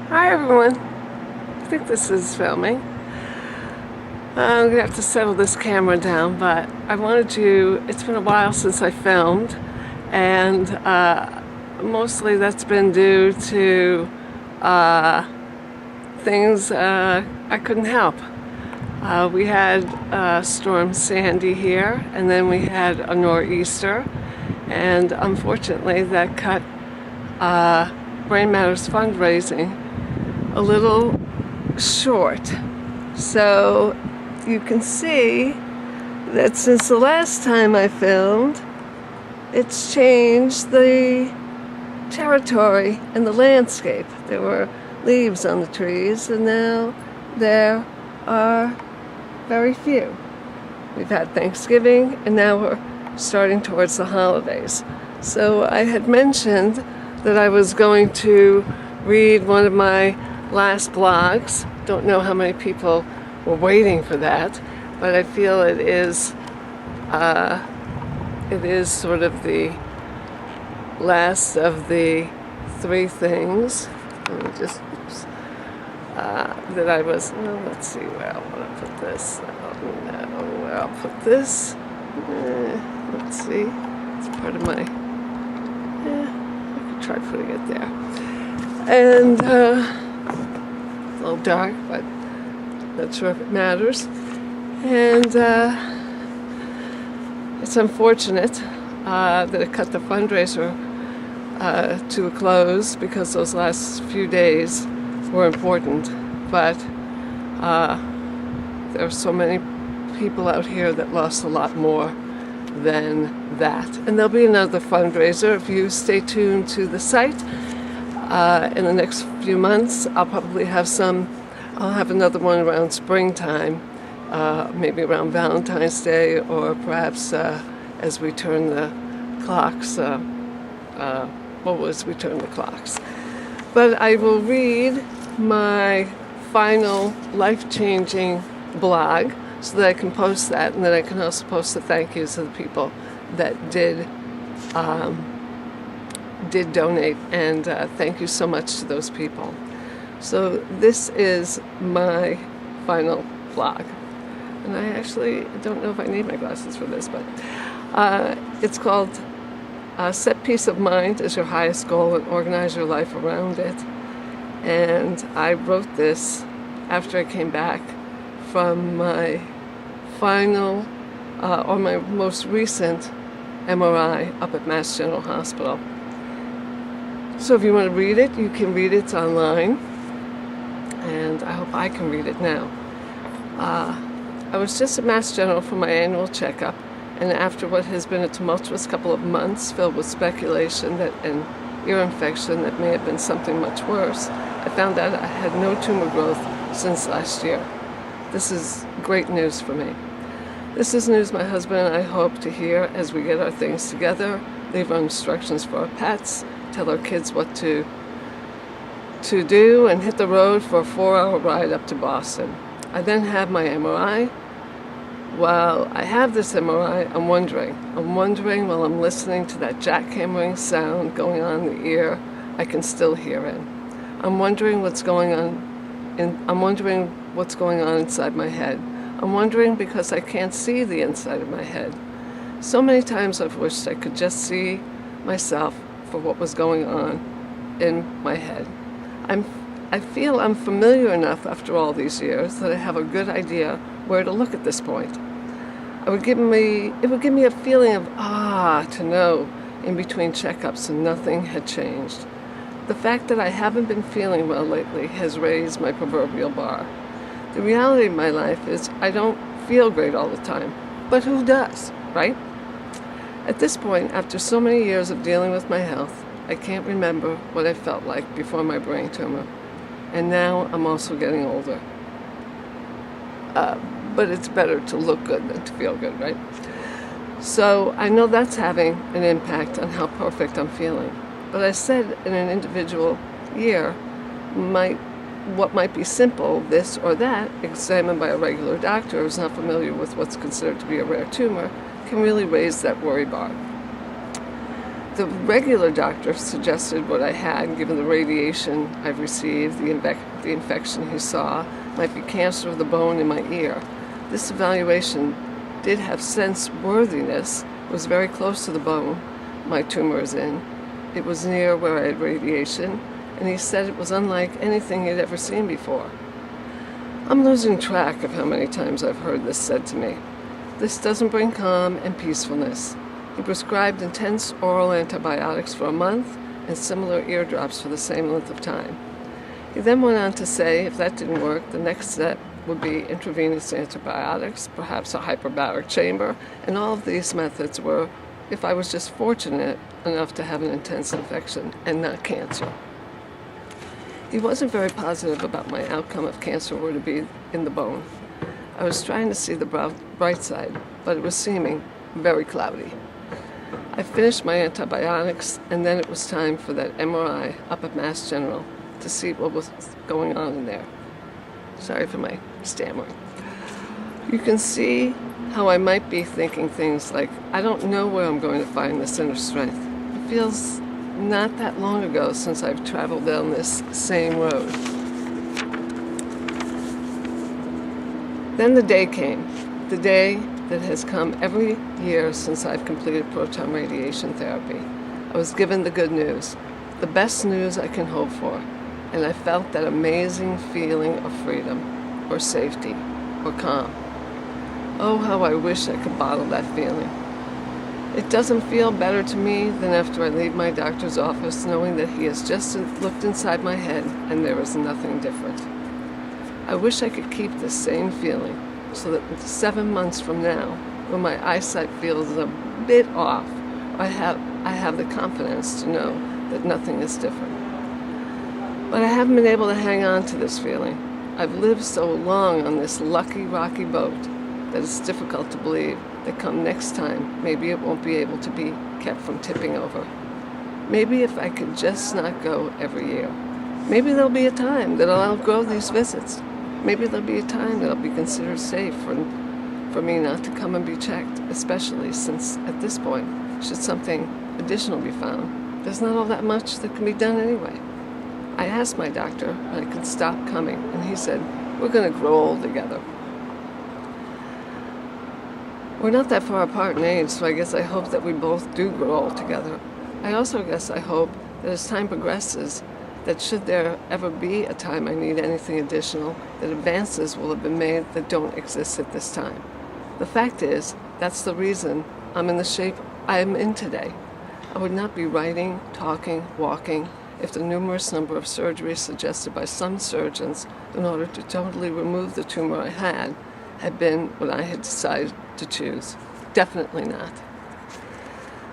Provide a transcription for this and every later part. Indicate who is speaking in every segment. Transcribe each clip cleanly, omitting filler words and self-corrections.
Speaker 1: Hi everyone. I think this is filming. I'm gonna have to settle this camera down, but I wanted to, it's been a while since I filmed, and mostly that's been due to things I couldn't help. We had Storm Sandy here, and then we had a nor'easter, and unfortunately that cut Brain Matters fundraising a little short. So you can see that since the last time I filmed, it's changed the territory and the landscape. There were leaves on the trees, and now there are very few. We've had Thanksgiving, and now we're starting towards the holidays. So I had mentioned that I was going to read one of my last blogs. Don't know how many people were waiting for that, but I feel it is sort of the last of the three things. Let me just, that I was, well, let's see where I want to put this. I don't know where I'll put this. Let's see. It's part of my, I could try putting it there. And a little dark, but not sure if it matters. And it's unfortunate that it cut the fundraiser to a close, because those last few days were important. But there are so many people out here that lost a lot more than that. And there'll be another fundraiser if you stay tuned to the site. In the next few months, I'll probably have I'll have another one around springtime, maybe around Valentine's Day, or perhaps as we turn the clocks, as we turn the clocks. But I will read my final life-changing blog so that I can post that, and then I can also post the thank yous to the people that did donate, and thank you so much to those people. So this is my final blog, and I actually don't know if I need my glasses for this, but it's called Set Peace of Mind as Your Highest Goal and Organize Your Life Around It. And I wrote this after I came back from my final or my most recent MRI up at Mass General Hospital. So if you want to read it, you can read it online, and I hope I can read it now. I was just at Mass General for my annual checkup, and after what has been a tumultuous couple of months filled with speculation that an ear infection that may have been something much worse, I found out I had no tumor growth since last year. This is great news for me. This is news my husband and I hope to hear as we get our things together, leave our instructions for our pets, tell our kids what to do, and hit the road for a 4-hour ride up to Boston. I then have my MRI. While I have this MRI, I'm wondering while I'm listening to that jackhammering sound going on in the ear I can still hear it. I'm wondering what's going on inside my head. I'm wondering because I can't see the inside of my head. So many times I've wished I could just see myself for what was going on in my head. I feel I'm familiar enough after all these years that I have a good idea where to look at this point. It would give me a feeling of to know in between checkups and nothing had changed. The fact that I haven't been feeling well lately has raised my proverbial bar. The reality of my life is I don't feel great all the time, but who does, right? At this point, after so many years of dealing with my health, I can't remember what I felt like before my brain tumor. And now I'm also getting older. But it's better to look good than to feel good, right? So I know that's having an impact on how perfect I'm feeling. But I said in an individual year, what might be simple, this or that, examined by a regular doctor who's not familiar with what's considered to be a rare tumor, can really raise that worry bar. The regular doctor suggested what I had, given the radiation I've received, the infection he saw, might be cancer of the bone in my ear. This evaluation did have sense-worthiness, was very close to the bone my tumor is in. It was near where I had radiation, and he said it was unlike anything he'd ever seen before. I'm losing track of how many times I've heard this said to me. This doesn't bring calm and peacefulness. He prescribed intense oral antibiotics for a month and similar eardrops for the same length of time. He then went on to say if that didn't work, the next step would be intravenous antibiotics, perhaps a hyperbaric chamber, and all of these methods were if I was just fortunate enough to have an intense infection and not cancer. He wasn't very positive about my outcome if cancer were to be in the bone. I was trying to see the bright side, but it was seeming very cloudy. I finished my antibiotics, and then it was time for that MRI up at Mass General to see what was going on in there. Sorry for my stammering. You can see how I might be thinking things like, I don't know where I'm going to find this inner strength. It feels not that long ago since I've traveled down this same road. Then the day came, the day that has come every year since I've completed proton radiation therapy. I was given the good news, the best news I can hope for, and I felt that amazing feeling of freedom, or safety, or calm. Oh, how I wish I could bottle that feeling. It doesn't feel better to me than after I leave my doctor's office knowing that he has just looked inside my head and there is nothing different. I wish I could keep the same feeling so that 7 months from now, when my eyesight feels a bit off, I have the confidence to know that nothing is different. But I haven't been able to hang on to this feeling. I've lived so long on this lucky, rocky boat that it's difficult to believe that come next time, maybe it won't be able to be kept from tipping over. Maybe if I could just not go every year. Maybe there'll be a time that I'll outgrow these visits. Maybe there'll be a time that I'll be considered safe for me not to come and be checked, especially since at this point, should something additional be found, there's not all that much that can be done anyway. I asked my doctor when I could stop coming, and he said, we're going to grow old together. We're not that far apart in age, so I guess I hope that we both do grow old together. I also guess I hope that as time progresses, that should there ever be a time I need anything additional, that advances will have been made that don't exist at this time. The fact is, that's the reason I'm in the shape I am in today. I would not be writing, talking, walking, if the numerous number of surgeries suggested by some surgeons in order to totally remove the tumor I had been what I had decided to choose. Definitely not.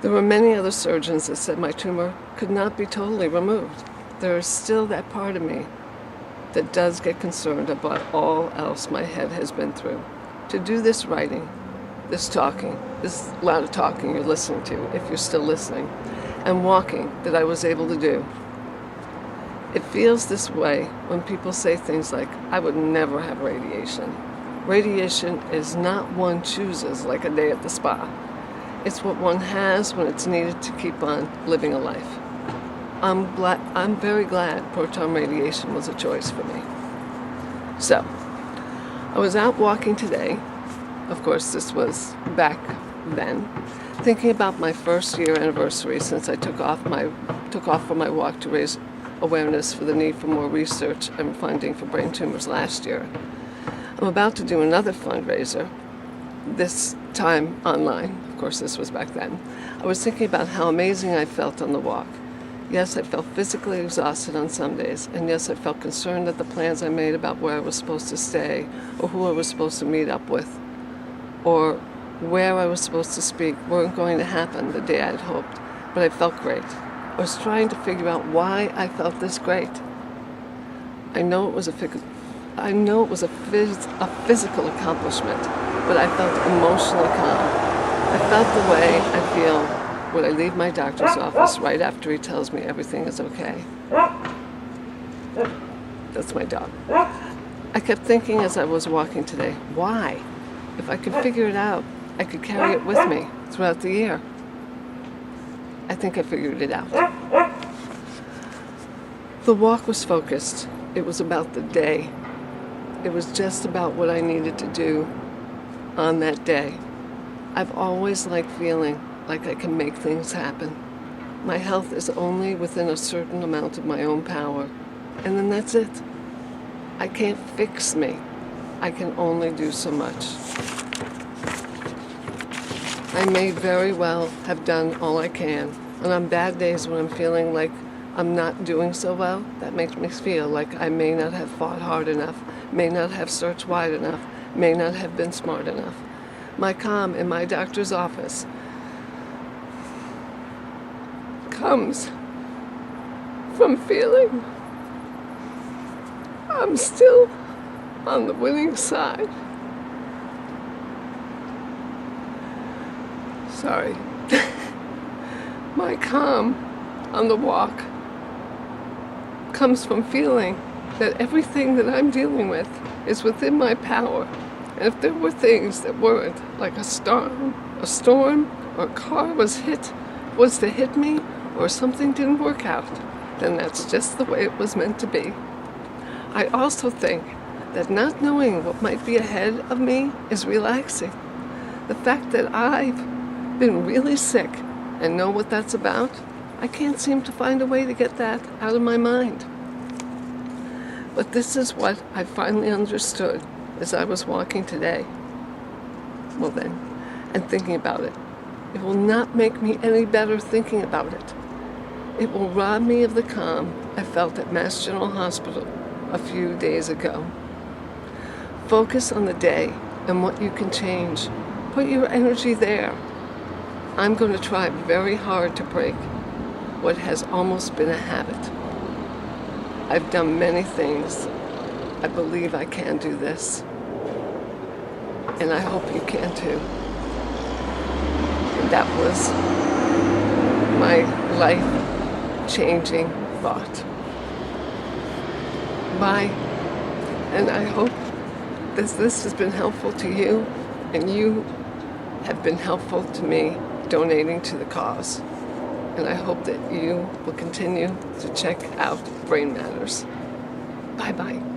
Speaker 1: There were many other surgeons that said my tumor could not be totally removed. There is still that part of me that does get concerned about all else my head has been through. To do this writing, this talking, this lot of talking you're listening to, if you're still listening, and walking that I was able to do. It feels this way when people say things like, I would never have radiation. Radiation is not one chooses like a day at the spa. It's what one has when it's needed to keep on living a life. I'm very glad proton radiation was a choice for me. So, I was out walking today. Of course, this was back then, thinking about my first year anniversary since I took off for my walk to raise awareness for the need for more research and funding for brain tumors last year. I'm about to do another fundraiser, this time online. Of course, this was back then. I was thinking about how amazing I felt on the walk. Yes, I felt physically exhausted on some days, and yes, I felt concerned that the plans I made about where I was supposed to stay, or who I was supposed to meet up with, or where I was supposed to speak weren't going to happen the day I had hoped, but I felt great. I was trying to figure out why I felt this great. I know it was a physical accomplishment, but I felt emotionally calm. I felt the way I feel when I leave my doctor's office right after he tells me everything is okay. That's my dog. I kept thinking as I was walking today, why? If I could figure it out, I could carry it with me throughout the year. I think I figured it out. The walk was focused. It was about the day. It was just about what I needed to do on that day. I've always liked feeling like I can make things happen. My health is only within a certain amount of my own power, and then that's it. I can't fix me. I can only do so much. I may very well have done all I can, and on bad days when I'm feeling like I'm not doing so well, that makes me feel like I may not have fought hard enough, may not have searched wide enough, may not have been smart enough. My calm in my doctor's office comes from feeling I'm still on the winning side. Sorry. My calm on the walk comes from feeling that everything that I'm dealing with is within my power. And if there were things that weren't, like a storm, or a car was to hit me, or something didn't work out, then that's just the way it was meant to be. I also think that not knowing what might be ahead of me is relaxing. The fact that I've been really sick and know what that's about, I can't seem to find a way to get that out of my mind. But this is what I finally understood as I was walking today. Well then, and thinking about it. It will not make me any better thinking about it. It will rob me of the calm I felt at Mass General Hospital a few days ago. Focus on the day and what you can change. Put your energy there. I'm going to try very hard to break what has almost been a habit. I've done many things. I believe I can do this. And I hope you can too. And that was my life-changing thought. Bye. And I hope that this has been helpful to you, and you have been helpful to me donating to the cause. And I hope that you will continue to check out Brain Matters. Bye-bye.